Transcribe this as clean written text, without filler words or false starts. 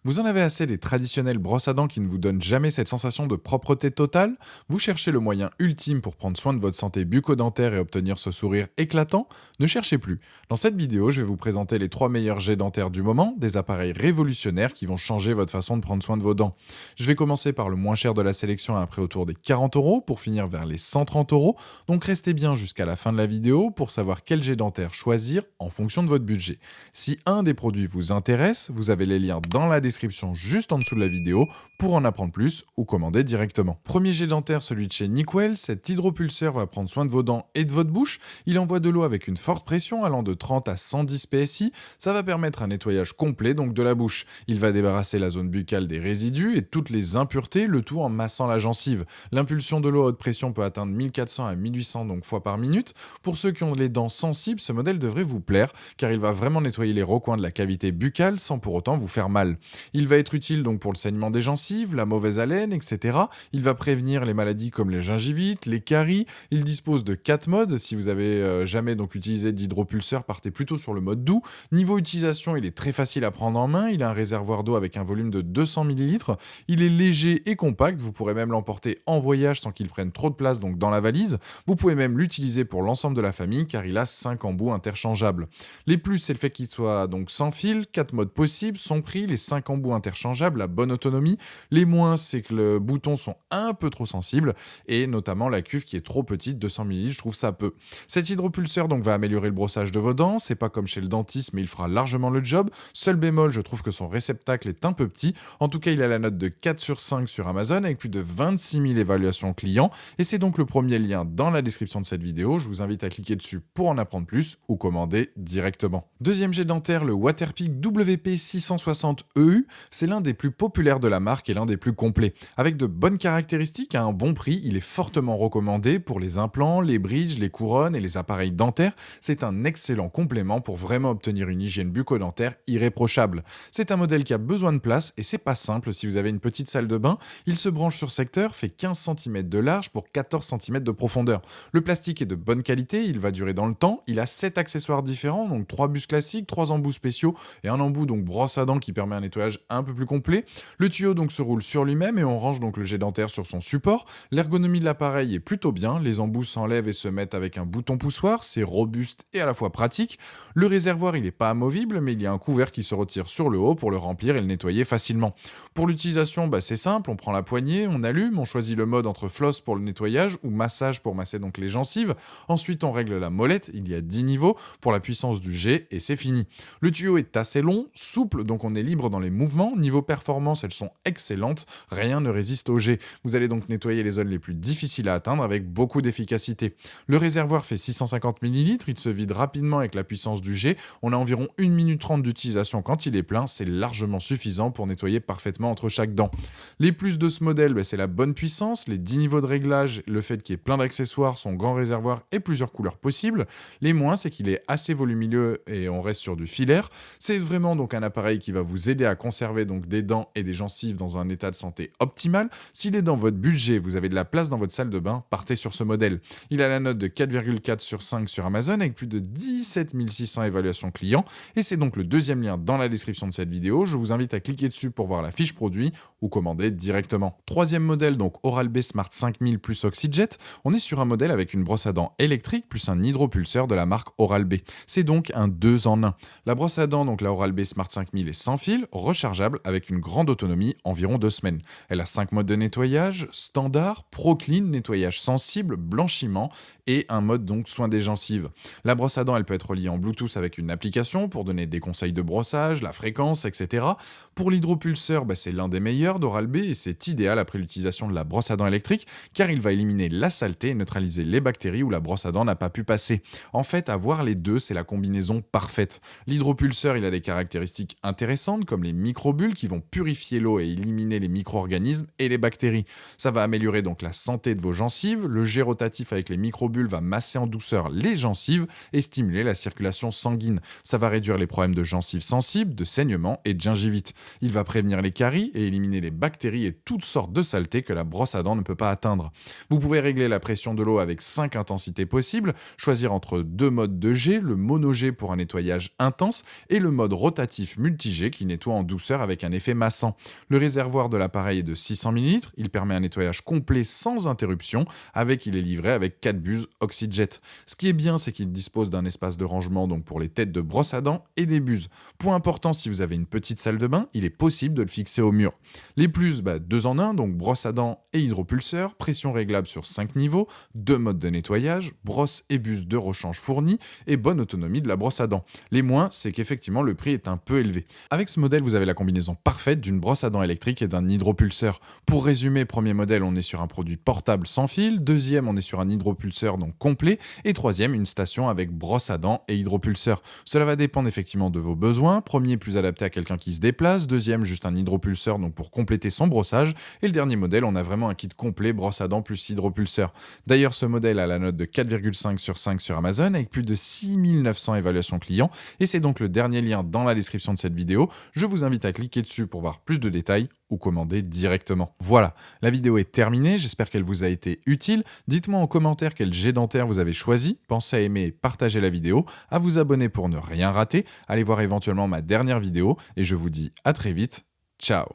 Vous en avez assez des traditionnelles brosses à dents qui ne vous donnent jamais cette sensation de propreté totale? Vous cherchez le moyen ultime pour prendre soin de votre santé bucco-dentaire et obtenir ce sourire éclatant? Ne cherchez plus. Dans cette vidéo, je vais vous présenter les 3 meilleurs jets dentaires du moment, des appareils révolutionnaires qui vont changer votre façon de prendre soin de vos dents. Je vais commencer par le moins cher de la sélection après autour des 40 € pour finir vers les 130 €. Donc restez bien jusqu'à la fin de la vidéo pour savoir quel jet dentaire choisir en fonction de votre budget. Si un des produits vous intéresse, vous avez les liens dans la description juste en dessous de la vidéo pour en apprendre plus ou commander directement. Premier jet dentaire, celui de chez Nickwell. Cet hydropulseur va prendre soin de vos dents et de votre bouche. Il envoie de l'eau avec une forte pression allant de 30 à 110 PSI. Ça va permettre un nettoyage complet donc de la bouche. Il va débarrasser la zone buccale des résidus et toutes les impuretés, le tout en massant la gencive. L'impulsion de l'eau à haute pression peut atteindre 1400 à 1800 donc fois par minute. Pour ceux qui ont les dents sensibles, ce modèle devrait vous plaire car il va vraiment nettoyer les recoins de la cavité buccale sans pour autant vous faire mal. Il va être utile donc pour le saignement des gencives, la mauvaise haleine, etc. Il va prévenir les maladies comme les gingivites, les caries. Il dispose de 4 modes. Si vous avez jamais donc utilisé d'hydropulseur, partez plutôt sur le mode doux. Niveau utilisation, il est très facile à prendre en main. Il a un réservoir d'eau avec un volume de 200 millilitres. Il est léger et compact. Vous pourrez même l'emporter en voyage sans qu'il prenne trop de place donc dans la valise. Vous pouvez même l'utiliser pour l'ensemble de la famille car il a 5 embouts interchangeables. Les plus, c'est le fait qu'il soit donc sans fil, 4 modes possibles, son prix, les 5 embouts interchangeables, la bonne autonomie. Les moins, c'est que les boutons sont un peu trop sensibles et notamment la cuve qui est trop petite, 200 millilitres, je trouve ça peu. Cet hydropulseur donc va améliorer le brossage de vos dents, c'est pas comme chez le dentiste mais il fera largement le job. Seul bémol, je trouve que son réceptacle est un peu petit. En tout cas, il a la note de 4 sur 5 sur Amazon avec plus de 26 000 évaluations clients et c'est donc le premier lien dans la description de cette vidéo. Je vous invite à cliquer dessus pour en apprendre plus ou commander directement. Deuxième jet dentaire, le Waterpik WP660EU. C'est l'un des plus populaires de la marque et l'un des plus complets. Avec de bonnes caractéristiques à un bon prix, il est fortement recommandé pour les implants, les bridges, les couronnes et les appareils dentaires. C'est un excellent complément pour vraiment obtenir une hygiène bucco-dentaire irréprochable. C'est un modèle qui a besoin de place et c'est pas simple si vous avez une petite salle de bain. Il se branche sur secteur, fait 15 cm de large pour 14 cm de profondeur. Le plastique est de bonne qualité, il va durer dans le temps. Il a 7 accessoires différents, donc 3 bus classiques, 3 embouts spéciaux et un embout donc brosse à dents qui permet un nettoyage un peu plus complet. Le tuyau donc se roule sur lui-même et on range donc le jet dentaire sur son support. L'ergonomie de l'appareil est plutôt bien, les embouts s'enlèvent et se mettent avec un bouton poussoir, c'est robuste et à la fois pratique. Le réservoir il n'est pas amovible mais il y a un couvert qui se retire sur le haut pour le remplir et le nettoyer facilement. Pour l'utilisation, c'est simple, on prend la poignée, on allume, on choisit le mode entre floss pour le nettoyage ou massage pour masser donc les gencives. Ensuite on règle la molette, il y a 10 niveaux pour la puissance du jet et c'est fini. Le tuyau est assez long, souple, donc on est libre dans les mouvements. Niveau performance, elles sont excellentes, rien ne résiste au jet. Vous allez donc nettoyer les zones les plus difficiles à atteindre avec beaucoup d'efficacité. Le réservoir fait 650 millilitres, il se vide rapidement avec la puissance du jet. On a environ 1 minute 30 d'utilisation quand il est plein, c'est largement suffisant pour nettoyer parfaitement entre chaque dent. Les plus de ce modèle, c'est la bonne puissance, les 10 niveaux de réglage, le fait qu'il y ait plein d'accessoires, son grand réservoir et plusieurs couleurs possibles. Les moins, c'est qu'il est assez volumineux et on reste sur du filaire. C'est vraiment donc un appareil qui va vous aider à conserver donc des dents et des gencives dans un état de santé optimal. S'il est dans votre budget, vous avez de la place dans votre salle de bain, partez sur ce modèle. Il a la note de 4,4 sur 5 sur Amazon avec plus de 17 600 évaluations clients et c'est donc le deuxième lien dans la description de cette vidéo. Je vous invite à cliquer dessus pour voir la fiche produit ou commander directement. Troisième modèle, donc Oral-B Smart 5000 plus Oxyjet. On est sur un modèle avec une brosse à dents électrique plus un hydropulseur de la marque Oral-B. C'est donc un 2 en 1. La brosse à dents, donc la Oral-B Smart 5000 est sans fil, rechargeable avec une grande autonomie, environ 2 semaines. Elle a 5 modes de nettoyage, standard, Pro Clean, nettoyage sensible, blanchiment et un mode donc soin des gencives. La brosse à dents, elle peut être reliée en Bluetooth avec une application pour donner des conseils de brossage, la fréquence, etc. Pour l'hydropulseur, c'est l'un des meilleurs d'Oral-B et c'est idéal après l'utilisation de la brosse à dents électrique car il va éliminer la saleté et neutraliser les bactéries où la brosse à dents n'a pas pu passer. En fait, avoir les deux, c'est la combinaison parfaite. L'hydropulseur, il a des caractéristiques intéressantes comme les microbules qui vont purifier l'eau et éliminer les micro-organismes et les bactéries. Ça va améliorer donc la santé de vos gencives. Le jet rotatif avec les microbules va masser en douceur les gencives et stimuler la circulation sanguine. Ça va réduire les problèmes de gencives sensibles, de saignement et de gingivite. Il va prévenir les caries et éliminer les bactéries et toutes sortes de saletés que la brosse à dents ne peut pas atteindre. Vous pouvez régler la pression de l'eau avec 5 intensités possibles, choisir entre 2 modes de jet, le mono-jet pour un nettoyage intense et le mode rotatif multi-jet qui nettoie en douceur avec un effet massant. Le réservoir de l'appareil est de 600 ml, il permet un nettoyage complet sans interruption, il est livré avec 4 buses OxyJet. Ce qui est bien, c'est qu'il dispose d'un espace de rangement donc pour les têtes de brosse à dents et des buses. Point important, si vous avez une petite salle de bain, il est possible de le fixer au mur. Les plus, 2 en 1, donc brosse à dents et hydropulseur, pression réglable sur 5 niveaux, 2 modes de nettoyage, brosse et buse de rechange fournis et bonne autonomie de la brosse à dents. Les moins, c'est qu'effectivement le prix est un peu élevé. Avec ce modèle, vous avez la combinaison parfaite d'une brosse à dents électrique et d'un hydropulseur. Pour résumer, premier modèle, on est sur un produit portable sans fil, deuxième, on est sur un hydropulseur donc complet, et troisième, une station avec brosse à dents et hydropulseur. Cela va dépendre effectivement de vos besoins. Premier, plus adapté à quelqu'un qui se déplace, deuxième, juste un hydropulseur donc pour compléter son brossage, et le dernier modèle, on a vraiment un kit complet brosse à dents plus hydropulseur. D'ailleurs, ce modèle a la note de 4,5 sur 5 sur Amazon avec plus de 6900 évaluations clients, et c'est donc le dernier lien dans la description de cette vidéo. Je vous invite à cliquer dessus pour voir plus de détails ou commander directement. Voilà, la vidéo est terminée, j'espère qu'elle vous a été utile. Dites-moi en commentaire quel jet dentaire vous avez choisi. Pensez à aimer et partager la vidéo, à vous abonner pour ne rien rater. Allez voir éventuellement ma dernière vidéo et je vous dis à très vite. Ciao.